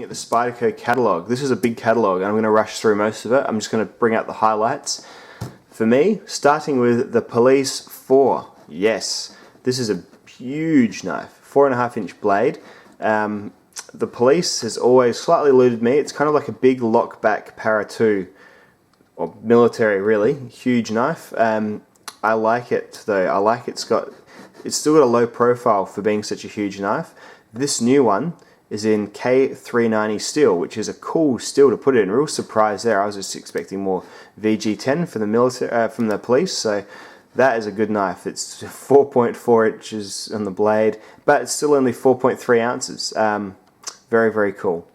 at the Spyderco catalogue. This is a big catalogue and I'm going to rush through most of it. I'm just going to bring out the highlights. For me, starting with the Police 4. Yes, this is a huge knife, 4.5-inch blade. The Police has always slightly eluded me. It's kind of like a big lockback Para 2, or military really, huge knife. I like it though. I like it's still got a low profile for being such a huge knife. This new one is in K390 steel, which is a cool steel to put it in. Real surprise there. I was just expecting more VG10 for the military, from the Police. So that is a good knife. It's 4.4 inches on the blade, but it's still only 4.3 ounces. Very, very cool.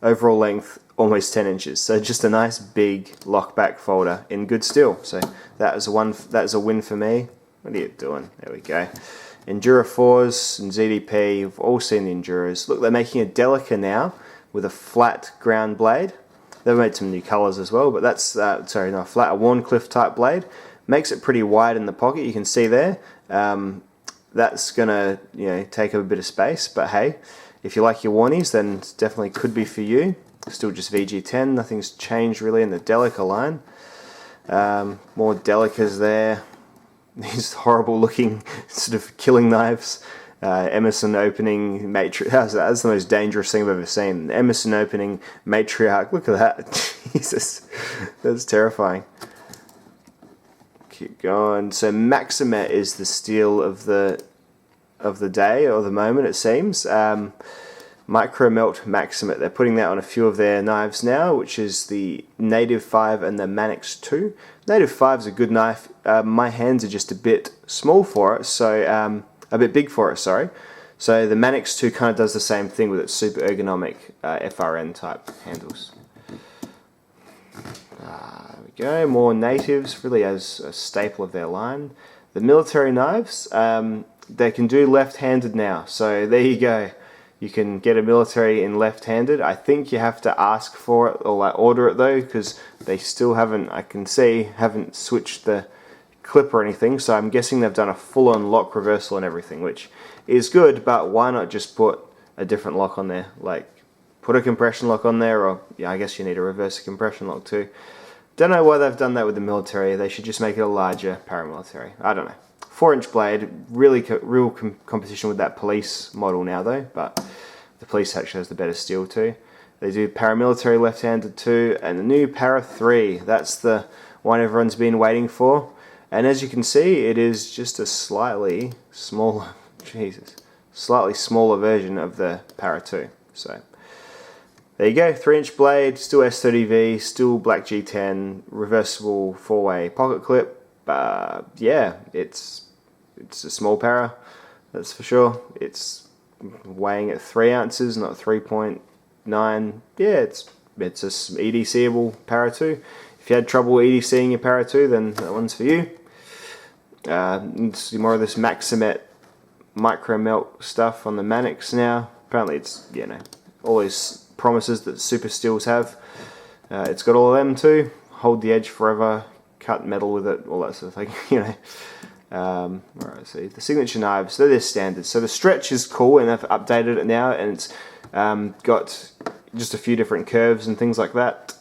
Overall length almost 10 inches. So just a nice big lockback folder in good steel. So that is a win for me. What are you doing? There we go. Endura 4s and ZDP, you've all seen the Enduras. Look, they're making a Delica now with a flat ground blade. They've made some new colours as well, but that's, a Warncliffe type blade. Makes it pretty wide in the pocket, you can see there. That's going to take up a bit of space, but hey, if you like your Warnies, then it definitely could be for you. Still just VG10, nothing's changed really in the Delica line. More Delicas there. These horrible looking sort of killing knives. Emerson opening matriarch. That's the most dangerous thing I've ever seen. Emerson opening matriarch. Look at that. Jesus, that's terrifying. Keep going. So Maximet is the steel of the day or the moment, it seems. Micro Melt Maximet. They're putting that on a few of their knives now, which is the Native 5 and the Manix 2. Native 5 is a good knife. My hands are just a bit small for it, so a bit big for it, sorry. So the Manix 2 kind of does the same thing with its super ergonomic FRN type handles. There we go. More Natives, really as a staple of their line. The military knives, they can do left-handed now, so there you go. You can get a military in left-handed. I think you have to ask for it or order it though, because they still haven't, I can see, haven't switched the clip or anything. So I'm guessing they've done a full-on lock reversal and everything, which is good. But why not just put a different lock on there? Like put a compression lock on there, or yeah, I guess you need a reverse compression lock too. Don't know why they've done that with the military. They should just make it a larger paramilitary. I don't know. 4-inch blade, really real competition with that Police model now though, but the Police actually has the better steel too. They do paramilitary left-handed too, and the new Para 3, that's the one everyone's been waiting for. And as you can see, it is just a slightly smaller, slightly smaller version of the Para 2. So there you go, 3-inch blade, still S30V, still black G10, reversible 4-way pocket clip. Yeah, it's a small para, that's for sure. It's weighing at 3 ounces, not 3.9. Yeah, it's a EDCable Para 2. If you had trouble EDCing your Para 2, then that one's for you. See more of this Maximet micro melt stuff on the Manix now. Apparently it's, all these promises that super steels have. It's got all of them too. Hold the edge forever, cut metal with it, all that sort of thing, Alright, see, the signature knives, they're their standards. So the stretch is cool, and they've updated it now, and it's got just a few different curves and things like that.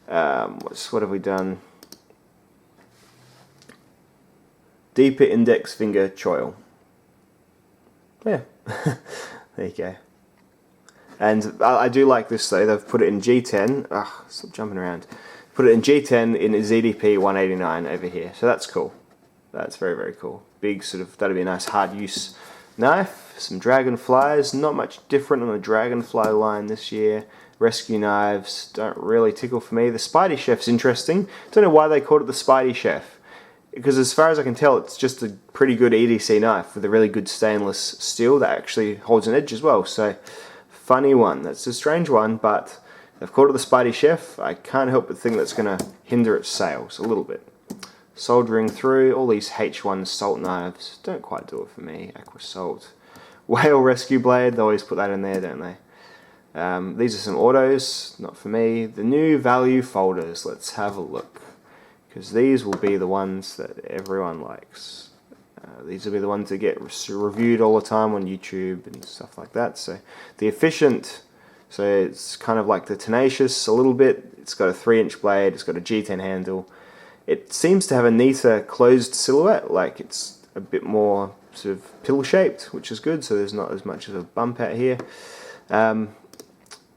What have we done? Deeper index finger choil. Yeah, there you go. And I do like this though, they've put it in G10. Stop jumping around. Put it in G10 in a ZDP 189 over here, so that's cool. That's very, very cool. Big sort of, that'd be a nice hard use knife. Some Dragonflies, not much different on the Dragonfly line this year. Rescue knives don't really tickle for me. The Spidey Chef's interesting. Don't know why they called it the Spidey Chef, because as far as I can tell, it's just a pretty good EDC knife with a really good stainless steel that actually holds an edge as well. So, funny one. That's a strange one, but they've called it the Spidey Chef. I can't help but think that's going to hinder its sales a little bit. Soldering through all these H1 salt knives. Don't quite do it for me. Aqua Salt. Whale Rescue Blade. They always put that in there, don't they? These are some autos. Not for me. The new value folders. Let's have a look. Because these will be the ones that everyone likes. These will be the ones that get reviewed all the time on YouTube and stuff like that. So the efficient So it's kind of like the Tenacious a little bit. It's got a 3-inch blade, it's got a G10 handle. It seems to have a neater closed silhouette, like it's a bit more sort of pill shaped, which is good, so there's not as much of a bump out here.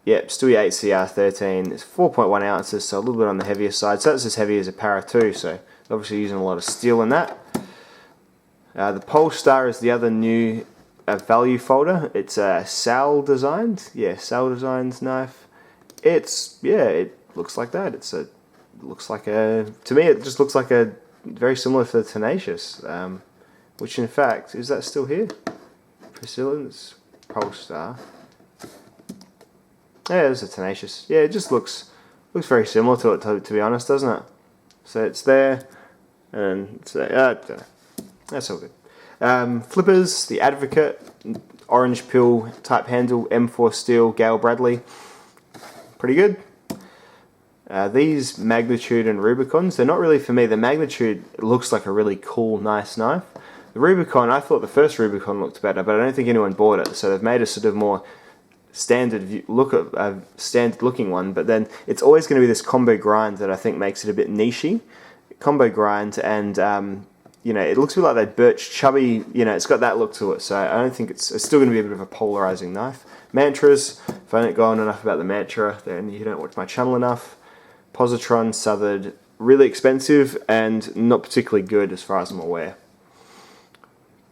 Yeah, Stewie 8 CR13, it's 4.1 ounces, so a little bit on the heavier side. So that's as heavy as a Para 2, so obviously using a lot of steel in that. The Polestar is the other new value folder. It's a Sal designed, Sal designed knife. It looks like that. To me it just looks like a very similar to the Tenacious, which in fact, is that still here? Priscilla's Polestar. Yeah, there's a Tenacious. Yeah, it just looks very similar to it, to be honest, doesn't it? So it's there, and it's there. I don't know. That's all good. Flippers, the Advocate, orange pill type handle, M4 steel, Gale Bradley. Pretty good. These Magnitude and Rubicons, they're not really for me. The Magnitude looks like a really cool, nice knife. The Rubicon, I thought the first Rubicon looked better, but I don't think anyone bought it, so they've made a sort of more standard looking one, but then it's always going to be this combo grind that I think makes it a bit nichey. Combo grind, and it looks a bit like that birch chubby, it's got that look to it, so I don't think it's still going to be a bit of a polarizing knife. Mantras, if I don't go on enough about the Mantra, then you don't watch my channel enough. Positron, Southern, really expensive and not particularly good as far as I'm aware.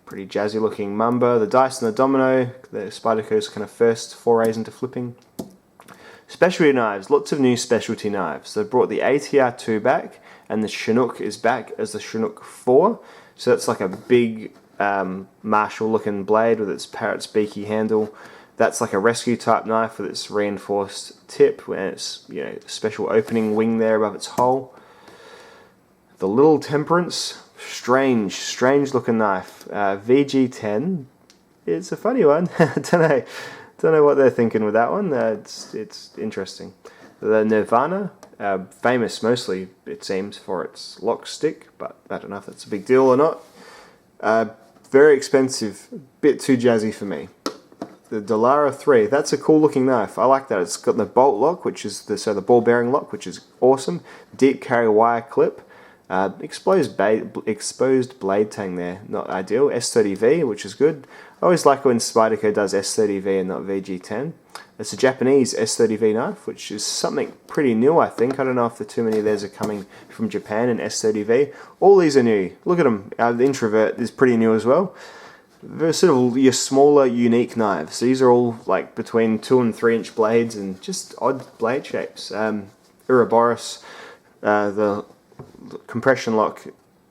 Pretty jazzy looking Mamba, the Dice and the Domino, the Spyderco's kind of first forays into flipping. Specialty knives, lots of new specialty knives. They've brought the ATR2 back, and the Chinook is back as the Chinook 4. So that's like a big Marshall looking blade with its parrot's beaky handle. That's like a rescue type knife with its reinforced tip, and it's special opening wing there above its hull. The Little Temperance, strange looking knife. VG10, it's a funny one. don't know what they're thinking with that one. It's interesting. The Nirvana, famous mostly it seems for its lock stick, but I don't know if that's a big deal or not. Very expensive, bit too jazzy for me. The Delica 3, that's a cool looking knife. I like that. It's got the bolt lock, which is the ball bearing lock, which is awesome. Deep carry wire clip. Exposed blade tang there, not ideal. S30V, which is good. I always like when Spyderco does S30V and not VG10. It's a Japanese S30V knife, which is something pretty new, I think. I don't know if too many of theirs are coming from Japan in S30V. All these are new. Look at them. The Introvert is pretty new as well. They're sort of your smaller, unique knives. These are all like between 2 and 3 inch blades and just odd blade shapes. Ouroboros, the compression lock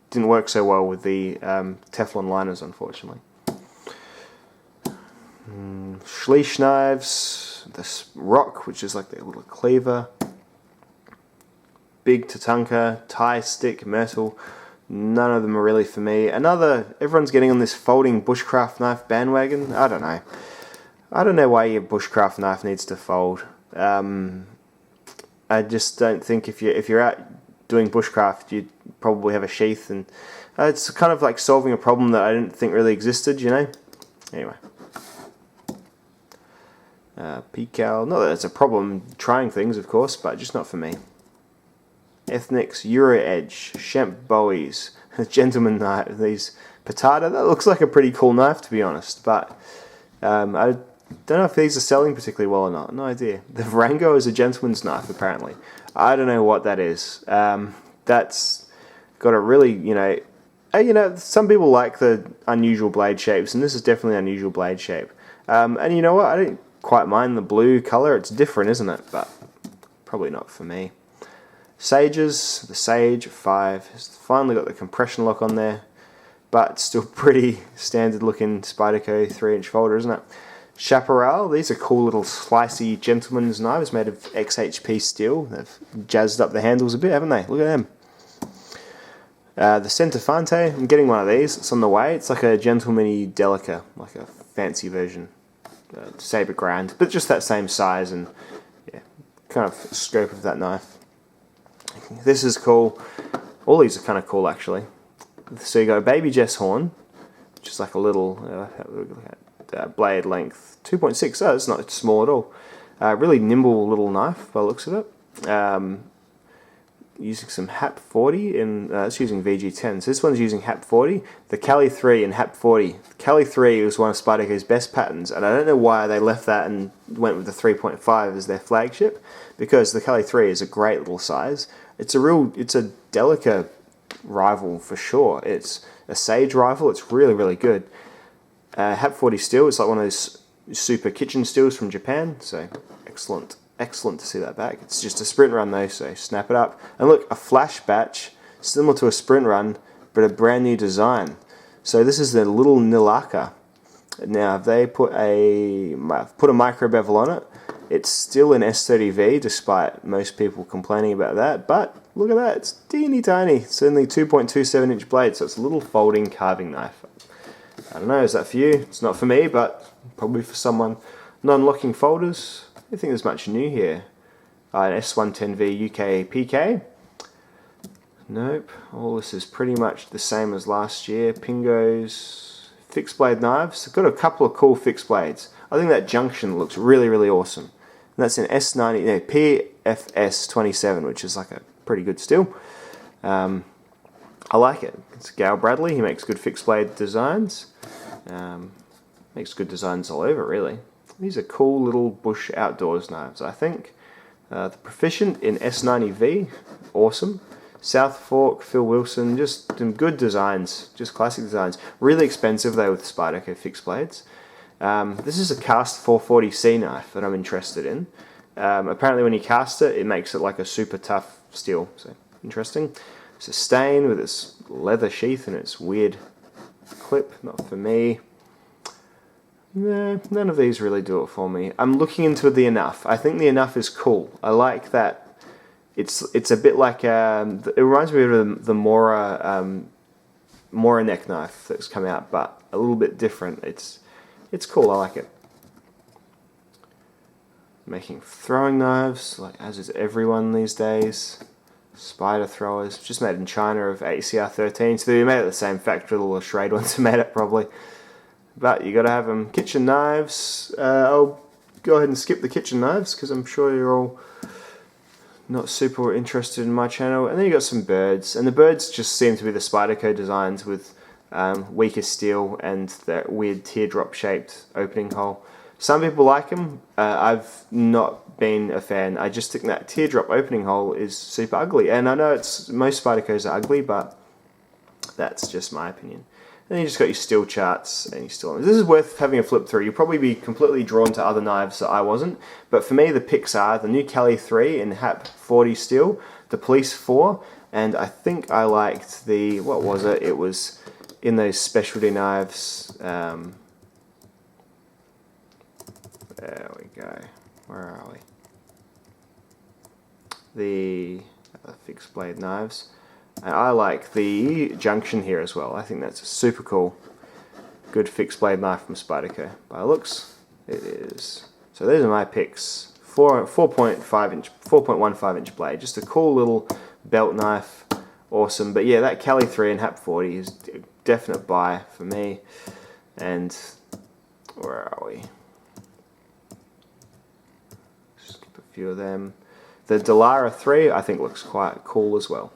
didn't work so well with the Teflon liners, unfortunately. Schleich knives, this Rock, which is like the little cleaver. Big Tatanka, tie stick, metal. None of them are really for me. Everyone's getting on this folding bushcraft knife bandwagon. I don't know. I don't know why your bushcraft knife needs to fold. I just don't think if you're out doing bushcraft, you probably have a sheath, and it's kind of like solving a problem that I didn't think really existed, Anyway. Pical, not that it's a problem trying things, of course, but just not for me. Ethnics, Euro Edge, Shemp Bowies, Gentleman knife, these Patata, that looks like a pretty cool knife to be honest, but I don't know if these are selling particularly well or not, no idea. The Varango is a gentleman's knife apparently. I don't know what that is. That's got a really, some people like the unusual blade shapes, and this is definitely an unusual blade shape. And you know what, I don't quite mind the blue colour, it's different, isn't it? But probably not for me. Sages, the Sage 5 has finally got the compression lock on there, but still pretty standard looking Spyderco 3-inch folder, isn't it? Chaparral, these are cool little slicey gentleman's knives made of XHP steel. They've jazzed up the handles a bit, haven't they? Look at them. The Centofante, I'm getting one of these, it's on the way. It's like a gentleman-y Delica, like a fancy version. Saber grind, but just that same size and kind of scope of that knife. This is cool. All these are kind of cool actually. So you got a Baby Jess horn, which is like a little blade length, 2.6. Oh, it's not small at all. Really nimble little knife by the looks of it. Using some HAP 40 and it's using VG10. So this one's using HAP 40, the Cali 3 and HAP 40. The Cali 3 was one of Spyderco's best patterns, and I don't know why they left that and went with the 3.5 as their flagship, because the Cali 3 is a great little size. It's a Delica rival for sure. It's a Sage rival. It's really, really good. HAP 40 steel, it's like one of those super kitchen steels from Japan, so excellent. Excellent to see that back. It's just a sprint run though, so snap it up. And look, a flash batch, similar to a sprint run, but a brand new design. So this is the little Delica. Now, they put a micro bevel on it. It's still an S30V, despite most people complaining about that. But look at that, it's teeny tiny. It's only 2.27 inch blade, so it's a little folding carving knife. I don't know, is that for you? It's not for me, but probably for someone. Non-locking folders. I don't think there's much new here. An S110V UK PK. Nope. All this is pretty much the same as last year. Pingos, fixed blade knives. I've got a couple of cool fixed blades. I think that junction looks really, really awesome. And that's an S90, no, PFS27, which is like a pretty good steel. I like it. It's Gail Bradley. He makes good fixed blade designs. Makes good designs all over, really. These are cool little bush outdoors knives, I think. The Proficient in S90V, awesome. South Fork, Phil Wilson, just some good designs, just classic designs. Really expensive though with Spyderco fixed blades. This is a cast 440C knife that I'm interested in. Apparently when you cast it, it makes it like a super tough steel, so interesting. It's a stain with its leather sheath and its weird clip, not for me. No, none of these really do it for me. I'm looking into the Enough. I think the Enough is cool. I like that. It's a bit like it reminds me of the Mora neck knife that's come out, but a little bit different. It's cool. I like it. Making throwing knives, like as is everyone these days. Spider throwers, just made in China of ACR 13. So they made it the same factory all the Schrade ones made it probably. But you got to have them. Kitchen knives. I'll go ahead and skip the kitchen knives because I'm sure you're all not super interested in my channel. And then you got some birds, and the birds just seem to be the Spyderco designs with weaker steel and that weird teardrop shaped opening hole. Some people like them. I've not been a fan. I just think that teardrop opening hole is super ugly, and I know most Spydercos are ugly, but that's just my opinion. Then you just got your steel charts and your steel. This is worth having a flip through. You'll probably be completely drawn to other knives that I wasn't. But for me, the picks are the new Cali 3 in HAP 40 steel, the Police 4, and I think I liked the, what was it? It was in those specialty knives. There we go. Where are we? The fixed blade knives. And I like the junction here as well. I think that's a super cool, good fixed blade knife from Spyderco. By looks, it is. So those are my picks. 4.15 inch blade. Just a cool little belt knife. Awesome. But yeah, that Cali 3 and HAP 40 is a definite buy for me. And where are we? Skip a few of them. The Delica 3 I think looks quite cool as well.